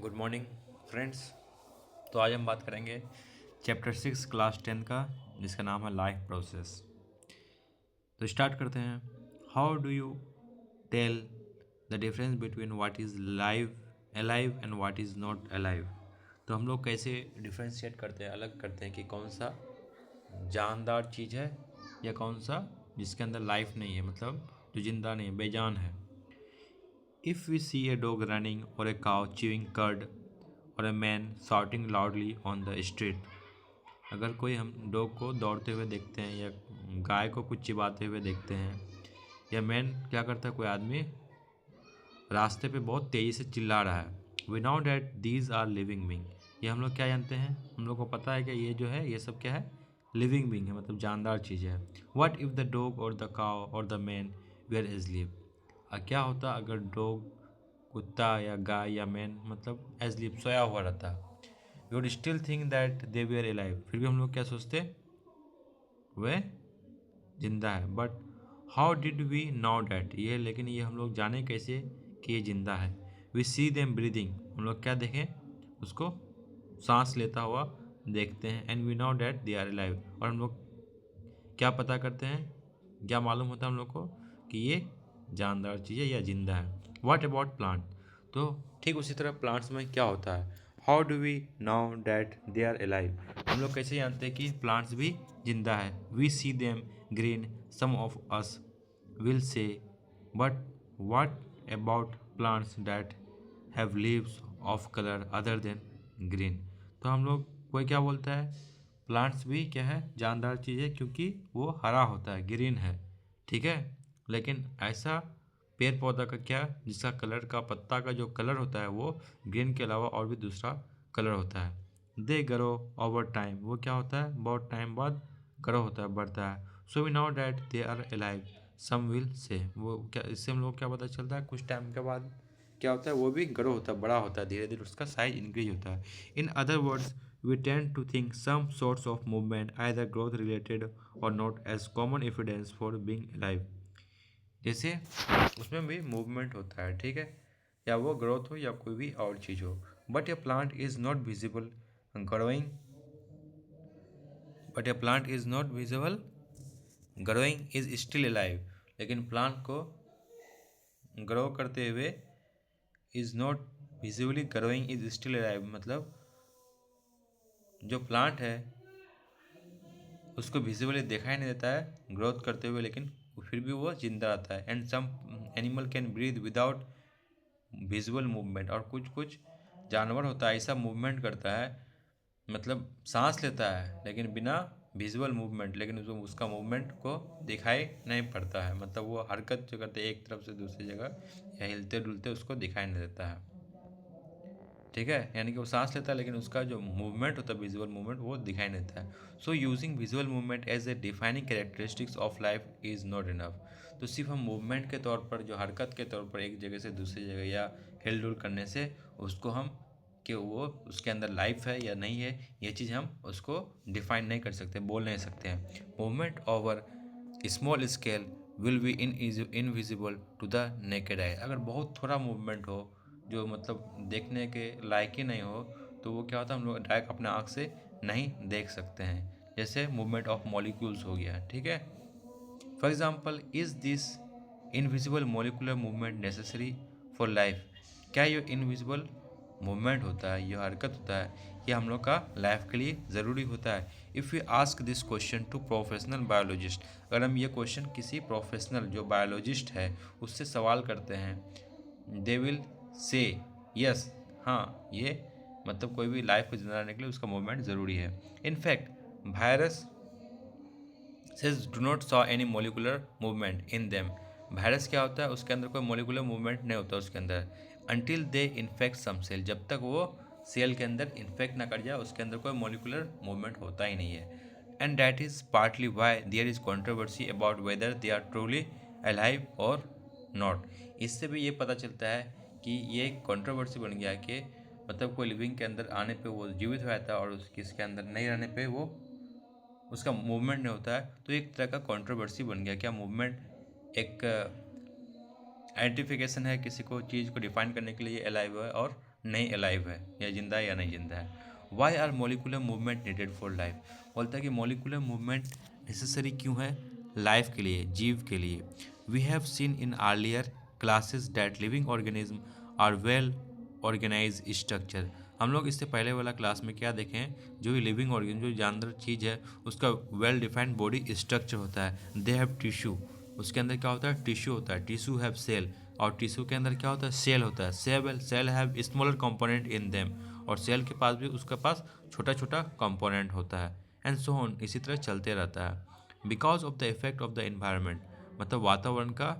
Good morning friends. तो आज हम बात करेंगे चैप्टर 6 क्लास 10 का, जिसका नाम है लाइफ प्रोसेस। तो स्टार्ट करते हैं। How do you tell the difference between what is live alive and what is not alive. तो हम लोग कैसे डिफ्रेंशिएट करते हैं, अलग करते हैं कि कौन सा जानदार चीज़ है या कौन सा जिसके अंदर लाइफ नहीं है, मतलब जो जिंदा नहीं है, बेजान है। If we see a dog running or a cow chewing cud or a man shouting loudly on the street, अगर कोई हम डॉग को दौड़ते हुए देखते हैं या गाय को कुछ चिबाते हुए देखते हैं या मैन क्या करता है, कोई आदमी रास्ते पे बहुत तेज़ी से चिल्ला रहा है, we now that these are living being. ये हम लोग क्या जानते हैं, हम लोग को पता है कि ये जो है ये सब क्या है, लिविंग बींग है, मतलब जानदार चीज़ है। वट इफ़ द डॉग और द काव और द मैन वेयर एजलीव। क्या होता अगर डॉग, कुत्ता या गाय या मैन मतलब एजलीव सोया हुआ रहता, we would still think that they were alive. फिर भी हम लोग क्या सोचते, वे जिंदा है। But how did we know that, ये लेकिन ये हम लोग जाने कैसे कि ये जिंदा है। वी सी देम ब्रीदिंग, हम लोग क्या देखें, उसको सांस लेता हुआ देखते हैं। And we know that they are alive, और हम लोग क्या पता करते हैं, क्या मालूम होता है हम लोग को कि ये जानदार चीज़ है या जिंदा है। व्हाट अबाउट प्लांट, तो ठीक उसी तरह प्लांट्स में क्या होता है। How do we know that they are alive, हम लोग कैसे जानते हैं कि प्लांट्स भी जिंदा है। We see them green, some of us will say, but what about plants that have leaves of colour other than green. तो हम लोग, कोई क्या बोलता है, प्लांट्स भी क्या है, जानदार चीज़ है क्योंकि वो हरा होता है, ग्रीन है, ठीक है। लेकिन ऐसा पेड़ पौधा का क्या, जिसका कलर का, पत्ता का जो कलर होता है वो ग्रीन के अलावा और भी दूसरा कलर होता है। दे ग्रो ओवर टाइम, वो क्या होता है, बहुत टाइम बाद ग्रो होता है, बढ़ता है। So we know that they are alive, some will say, वो क्या, इससे हम लोग क्या पता चलता है, कुछ टाइम के बाद क्या होता है, वो भी ग्रो होता है, बड़ा होता है, धीरे धीरे उसका साइज इंक्रीज होता है। In other words we tend to think some sorts of movement, either growth related or not, as common evidence for being alive। जैसे उसमें भी मूवमेंट होता है, ठीक है, या वो ग्रोथ हो या कोई भी और चीज़ हो। But A plant is not visible growing, but A plant is not visible growing is still alive, लेकिन प्लांट को ग्रो करते हुए is not visibly growing is still alive, मतलब जो प्लांट है उसको विजिबली दिखाई नहीं देता है ग्रोथ करते हुए, लेकिन फिर भी वो जिंदा रहता है। And some animal can breathe without visual movement, और कुछ कुछ जानवर होता है ऐसा मूवमेंट करता है, मतलब सांस लेता है लेकिन बिना विजुअल मूवमेंट, लेकिन उसको उसका मूवमेंट को दिखाई नहीं पड़ता है, मतलब वो हरकत जो करते हैं एक तरफ से दूसरी जगह या हिलते डुलते, उसको दिखाई नहीं देता है, ठीक है। यानी कि वो सांस लेता है लेकिन उसका जो मूवमेंट होता है, विजुअल मूवमेंट, वो दिखाई नहीं देता है। So using visual movement as a defining characteristics of life is not enough. तो सिर्फ हम मूवमेंट के तौर पर, जो हरकत के तौर पर एक जगह से दूसरी जगह या हिल डुल करने से उसको हम, कि वो उसके अंदर लाइफ है या नहीं है, ये चीज़ हम उसको डिफाइन नहीं कर सकते, बोल नहीं सकते हैं। Movement over small scale will be invisible to the naked eye, अगर बहुत थोड़ा मूवमेंट हो जो मतलब देखने के लायक ही नहीं हो, तो वो क्या होता है, हम लोग डायरेक्ट अपने आँख से नहीं देख सकते हैं। जैसे मूवमेंट ऑफ मॉलिक्यूल्स हो गया, ठीक है। For example, is this invisible molecular movement necessary for life, क्या ये इनविजिबल मूवमेंट होता है, ये हरकत होता है, ये हम लोग का लाइफ के लिए ज़रूरी होता है। If you ask this question to professional biologist, अगर हम ये क्वेश्चन किसी प्रोफेशनल जो बायोलॉजिस्ट है उससे सवाल करते हैं, दे विल से यस, हाँ ये मतलब कोई भी लाइफ को जिंदा रहने के लिए उसका मूवमेंट ज़रूरी है। In fact virus says do not saw any molecular movement in them, virus क्या होता है, उसके अंदर कोई मोलिकुलर मूवमेंट नहीं होता उसके अंदर, until they infect some cell, जब तक वो सेल के अंदर इन्फेक्ट ना कर जाए उसके अंदर कोई मोलिकुलर मूवमेंट होता ही नहीं है। And that is partly why there is controversy about whether they are truly alive और नॉट। इससे भी ये पता चलता है कि ये एक कॉन्ट्रोवर्सी बन गया कि मतलब कोई लिविंग के अंदर आने पे वो जीवित हो जाता है और किसके अंदर नहीं रहने पे वो उसका मूवमेंट नहीं होता है। तो एक तरह का कंट्रोवर्सी बन गया, क्या मूवमेंट एक आइडेंटिफिकेशन है किसी को चीज़ को डिफाइन करने के लिए अलाइव है और नहीं अलाइव है, या जिंदा है या नहीं जिंदा है। Why are molecular movement needed for life, बोलता है कि मोलिकुलर मूवमेंट नेसेसरी क्यों है लाइफ के लिए, जीव के लिए। We have seen in earlier classes that living organism are well organise structure. हम लोग इससे पहले वाला क्लास में क्या देखें, जो भी लिविंग ऑर्गेनिज्म, जो जानदार चीज़ है, उसका वेल डिफाइंड बॉडी स्ट्रक्चर होता है। दे हैव टिश्यू, उसके अंदर क्या होता है, टिश्यू होता है। टिश्यू हैव सेल, और टिश्यू के अंदर क्या होता है, सेल होता है। Cell have smaller component in them, और सेल के पास भी उसके पास छोटा छोटा कंपोनेंट होता है। एंड सो ऑन, इसी तरह चलते रहता है। Because of the effect of the environment, मतलब वातावरण का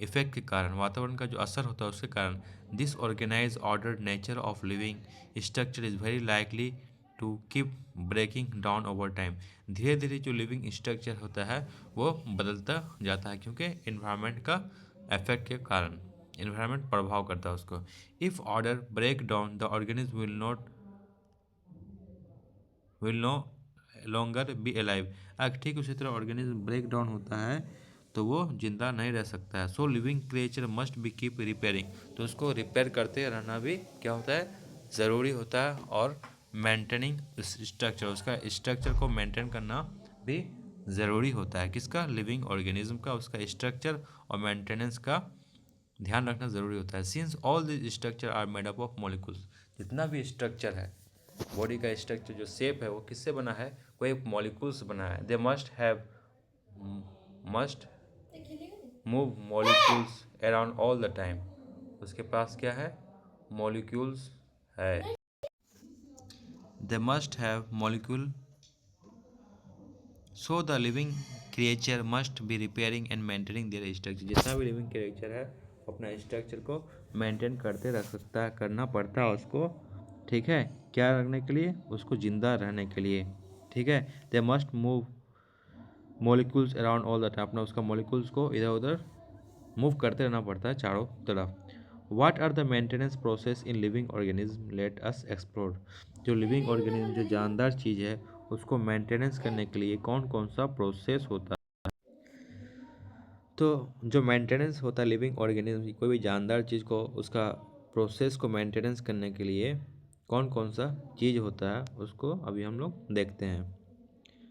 इफेक्ट के कारण, वातावरण का जो असर होता है उसके कारण, this organise order nature of living structure is very likely to keep breaking down over time. धीरे धीरे जो लिविंग स्ट्रक्चर होता है वो बदलता जाता है, क्योंकि इन्वायरमेंट का इफेक्ट के कारण, इन्वायरमेंट प्रभाव करता है उसको। If order break down the organism will no longer be alive. अगर ठीक उसी तरह ऑर्गेनिज्म ब्रेक डाउन होता है तो वो जिंदा नहीं रह सकता है। So living creature must be keep repairing, तो उसको रिपेयर करते रहना भी क्या होता है, ज़रूरी होता है। और मेंटेनिंग स्ट्रक्चर, उसका स्ट्रक्चर को मेंटेन करना भी ज़रूरी होता है। किसका, लिविंग ऑर्गेनिज्म का, उसका स्ट्रक्चर और मेंटेनेंस का ध्यान रखना ज़रूरी होता है। Since all this structure are made up of molecules, जितना भी स्ट्रक्चर है, बॉडी का स्ट्रक्चर जो शेप है वो किससे बना है, वो एक मॉलिक्यूल से बना है। They must move molecules around all the time, उसके पास क्या है, मॉलिक्यूल्स है। They must have molecule, so the living creature must be repairing and maintaining their structure. जितना भी लिविंग क्रिएचर है अपना स्ट्रक्चर को मेंटेन करते रख सकता है, करना पड़ता है उसको, ठीक है, क्या रखने के लिए, उसको जिंदा रहने के लिए, ठीक है। They must move molecules around all the time, अपना उसका मॉलिक्यूल्स को इधर उधर मूव करते रहना पड़ता है चारों तरफ। What are the maintenance process in living organism, let us explore. जो लिविंग ऑर्गेनिज्म, जो जानदार चीज़ है, उसको मेंटेनेंस करने के लिए कौन कौन सा प्रोसेस होता है। तो जो मेंटेनेंस होता है लिविंग ऑर्गेनिज्म, कोई भी जानदार चीज़ को, उसका प्रोसेस को मेंटेनेंस करने के लिए कौन कौन सा चीज़ होता है, उसको अभी हम लोग देखते हैं।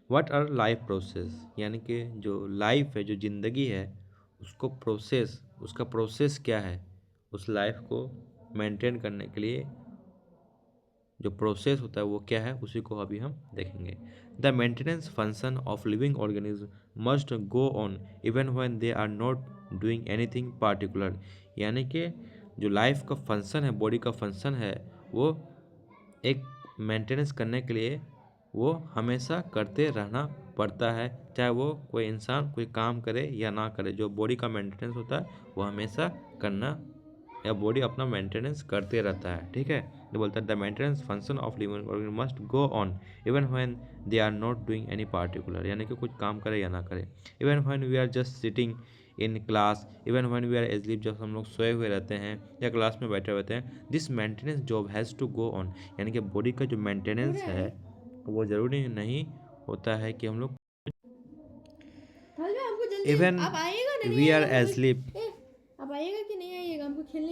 व्हाट आर लाइफ प्रोसेस, यानी कि जो लाइफ है, जो ज़िंदगी है, उसको प्रोसेस, उसका प्रोसेस क्या है, उस लाइफ को मेंटेन करने के लिए जो प्रोसेस होता है वो क्या है, उसी को अभी हम देखेंगे। The maintenance function of living organism must go on even when they are not doing anything particular, यानी कि जो लाइफ का फंक्शन है, बॉडी का फंक्शन है, वो एक मेंटेनेंस करने के लिए वो हमेशा करते रहना पड़ता है, चाहे वो कोई इंसान कोई काम करे या ना करे। जो बॉडी का मेंटेनेंस होता है वो हमेशा करना, या बॉडी अपना मेंटेनेंस करते रहता है, ठीक है। तो बोलता है the maintenance function of living organism must go on even when they are not doing any particular, यानी कि कुछ काम करे या ना करे। Even when we are just sitting in class, even when we are asleep, जब हम लोग सोए हुए रहते हैं या क्लास में बैठे रहते हैं, this maintenance job has to go on, यानी कि बॉडी का जो मेंटेनेंस है वो ज़रूरी नहीं होता है कि हम लोग इवन वी आर एस्लीप। आप आइएगा कि नहीं आइएगा, हमको खेलने